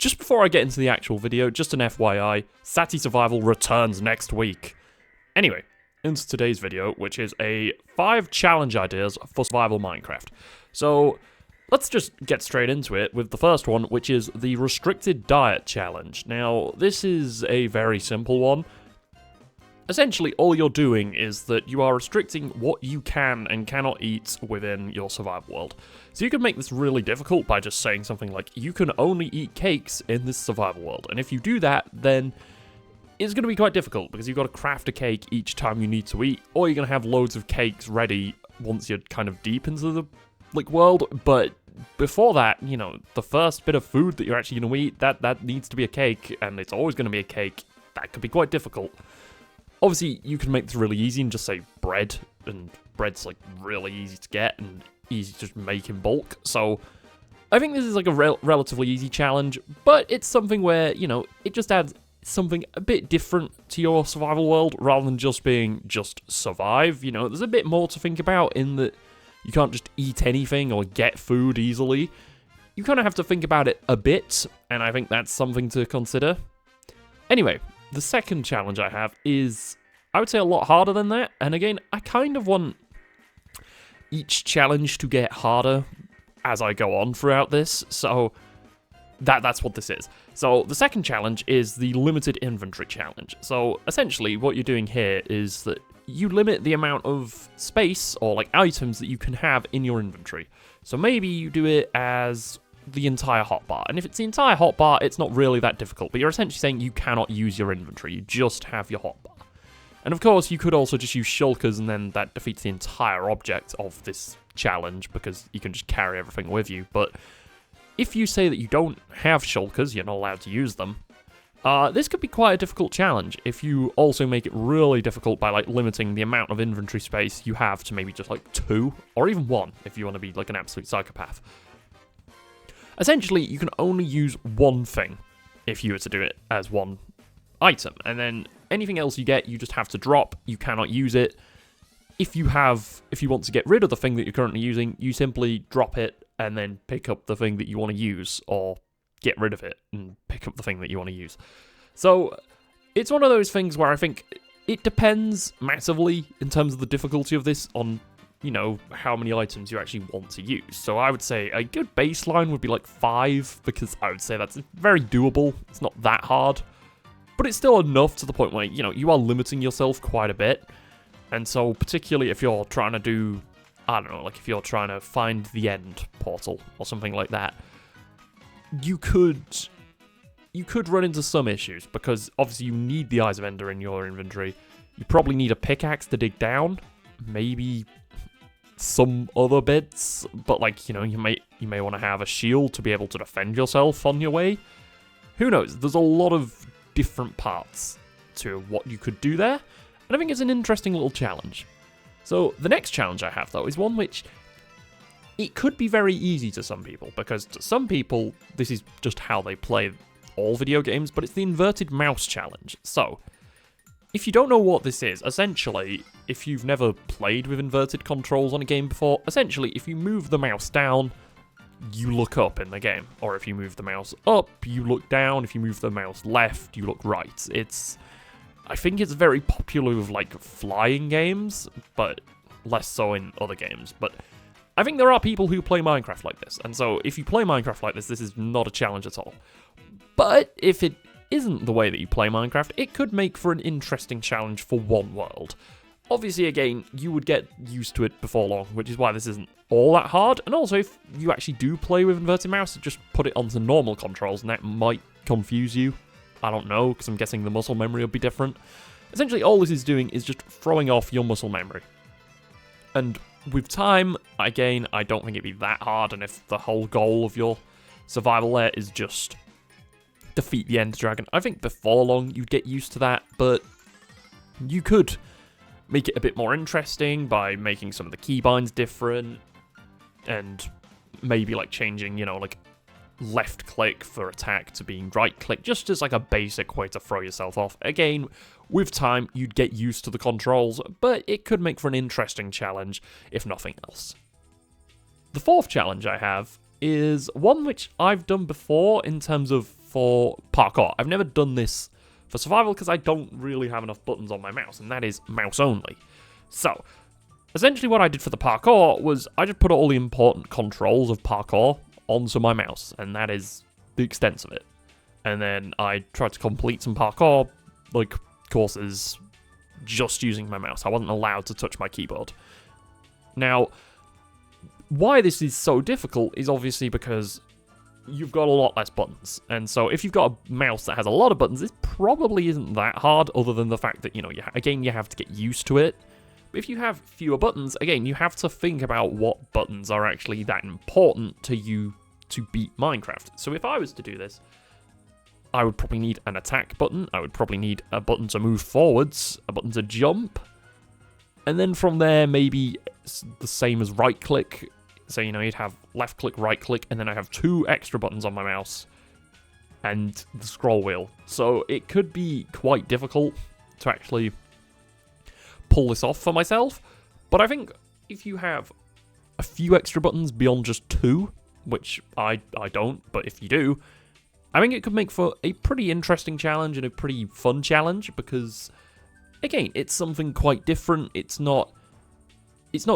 just before I get into the actual video, just an FYI, Saatie Survival returns next week. Anyway, into today's video, which is a 5 challenge ideas for survival Minecraft. So, let's just get straight into it with the first one, which is the restricted diet challenge. Now, this is a very simple one. Essentially, all you're doing is that you are restricting what you can and cannot eat within your survival world. So you can make this really difficult by just saying something like, you can only eat cakes in this survival world. And if you do that, then it's going to be quite difficult, because you've got to craft a cake each time you need to eat, or you're going to have loads of cakes ready once you're kind of deep into the world. But before that, you know, the first bit of food that you're actually going to eat, that needs to be a cake, and it's always going to be a cake. That could be quite difficult. Obviously, you can make this really easy and just say bread, and bread's like really easy to get and easy to just make in bulk. So I think this is like a relatively easy challenge, but it's something where, you know, it just adds something a bit different to your survival world rather than just being just survive. You know, there's a bit more to think about in that you can't just eat anything or get food easily. You kind of have to think about it a bit, and I think that's something to consider. Anyway, the second challenge I have is, I would say, a lot harder than that. And again, I kind of want each challenge to get harder as I go on throughout this. So that's what this is. So the second challenge is the limited inventory challenge. So essentially what you're doing here is that you limit the amount of space or like items that you can have in your inventory. So maybe you do it as the entire hotbar, and if it's the entire hotbar, it's not really that difficult, but you're essentially saying you cannot use your inventory, you just have your hotbar. And of course, you could also just use shulkers, and then that defeats the entire object of this challenge, because you can just carry everything with you. But if you say that you don't have shulkers, you're not allowed to use them, this could be quite a difficult challenge if you also make it really difficult by like limiting the amount of inventory space you have to maybe just like 2, or even 1, if you want to be like an absolute psychopath. Essentially, you can only use one thing if you were to do it as one item, and then anything else you get, you just have to drop. You cannot use it. If you want to get rid of the thing that you're currently using, you simply drop it and then pick up the thing that you want to use, or get rid of it and pick up the thing that you want to use. So it's one of those things where I think it depends massively in terms of the difficulty of this on, you know, how many items you actually want to use. So I would say a good baseline would be like 5, because I would say that's very doable. It's not that hard, but it's still enough to the point where, you know, you are limiting yourself quite a bit. And so particularly if you're trying to do, I don't know, like if you're trying to find the end portal or something like that, you could run into some issues, because obviously you need the Eyes of Ender in your inventory. You probably need a pickaxe to dig down, maybe some other bits, but like, you know, you may want to have a shield to be able to defend yourself on your way. Who knows? There's a lot of different parts to what you could do there, and I think it's an interesting little challenge. So the next challenge I have, though, is one which it could be very easy to some people, because to some people this is just how they play all video games, but it's the inverted mouse challenge. So if you don't know what this is, essentially, if you've never played with inverted controls on a game before, essentially, if you move the mouse down, you look up in the game. Or if you move the mouse up, you look down. If you move the mouse left, you look right. I think it's very popular with, like, flying games, but less so in other games. But I think there are people who play Minecraft like this, and so if you play Minecraft like this is not a challenge at all. But if it isn't the way that you play Minecraft, it could make for an interesting challenge for one world. Obviously, again, you would get used to it before long, which is why this isn't all that hard. And also, if you actually do play with inverted mouse, just put it onto normal controls, and that might confuse you. I don't know, because I'm guessing the muscle memory will be different. Essentially, all this is doing is just throwing off your muscle memory. And with time, again, I don't think it'd be that hard, and if the whole goal of your survival there is just defeat the Ender Dragon, I think before long you'd get used to that, but you could make it a bit more interesting by making some of the keybinds different, and maybe like changing, you know, like left click for attack to being right click, just as like a basic way to throw yourself off. Again, with time, you'd get used to the controls, but it could make for an interesting challenge, if nothing else. The fourth challenge I have is one which I've done before in terms of for parkour. I've never done this for survival because I don't really have enough buttons on my mouse, and that is mouse only. So, essentially what I did for the parkour was I just put all the important controls of parkour onto my mouse, and that is the extent of it. And then I tried to complete some parkour, like, courses just using my mouse. I wasn't allowed to touch my keyboard. Now, why this is so difficult is obviously because you've got a lot less buttons. And so if you've got a mouse that has a lot of buttons, it probably isn't that hard, other than the fact that, you know, again, you have to get used to it. But if you have fewer buttons, again, you have to think about what buttons are actually that important to you to beat Minecraft. So if I was to do this, I would probably need an attack button, I would probably need a button to move forwards, a button to jump, and then from there, maybe the same as right-click. So, you know, you'd have left-click, right-click, and then I have 2 extra buttons on my mouse, and the scroll wheel. So it could be quite difficult to actually pull this off for myself, but I think if you have a few extra buttons beyond just 2, which I don't, but if you do, I think it could make for a pretty interesting challenge and a pretty fun challenge, because again, it's something quite different. It's not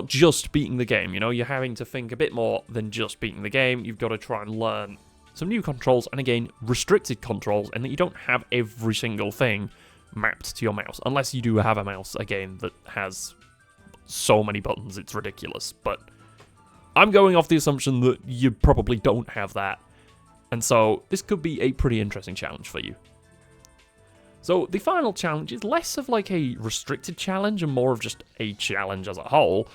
just beating the game, you know, you're having to think a bit more than just beating the game. You've got to try and learn some new controls, and again, restricted controls, and that you don't have every single thing mapped to your mouse, unless you do have a mouse, again, that has so many buttons, it's ridiculous. But I'm going off the assumption that you probably don't have that, and so this could be a pretty interesting challenge for you. So the final challenge is less of like a restricted challenge and more of just a challenge as a whole,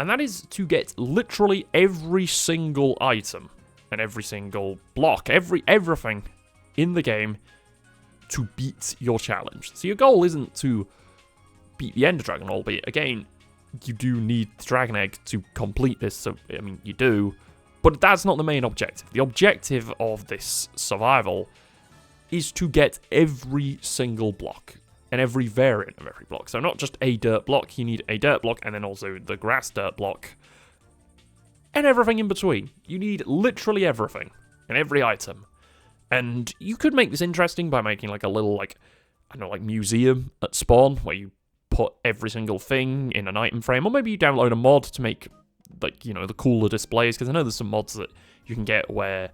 and that is to get literally every single item and every single block, everything in the game to beat your challenge. So your goal isn't to beat the Ender Dragon, albeit, again, you do need the Dragon Egg to complete this, so, I mean, you do, but that's not the main objective. The objective of this survival is to get every single block, and every variant of every block. So not just a dirt block, you need a dirt block, and then also the grass dirt block, and everything in between. You need literally everything, and every item. And you could make this interesting by making like a little, like, I don't know, like museum at spawn, where you put every single thing in an item frame, or maybe you download a mod to make, like, you know, the cooler displays, because I know there's some mods that you can get where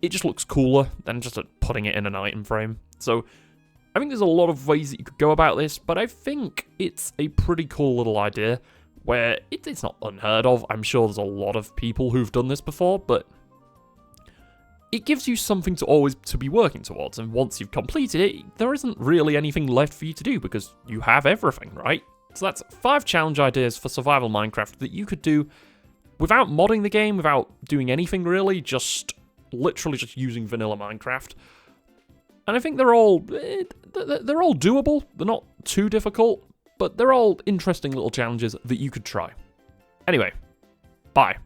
it just looks cooler than just putting it in an item frame. So I think there's a lot of ways that you could go about this, but I think it's a pretty cool little idea where it's not unheard of. I'm sure there's a lot of people who've done this before, but it gives you something to always be working towards, and once you've completed it, there isn't really anything left for you to do because you have everything, right? So that's 5 challenge ideas for survival Minecraft that you could do without modding the game, without doing anything really, literally just using vanilla Minecraft. And I think they're all doable. They're not too difficult, but they're all interesting little challenges that you could try. Anyway, bye.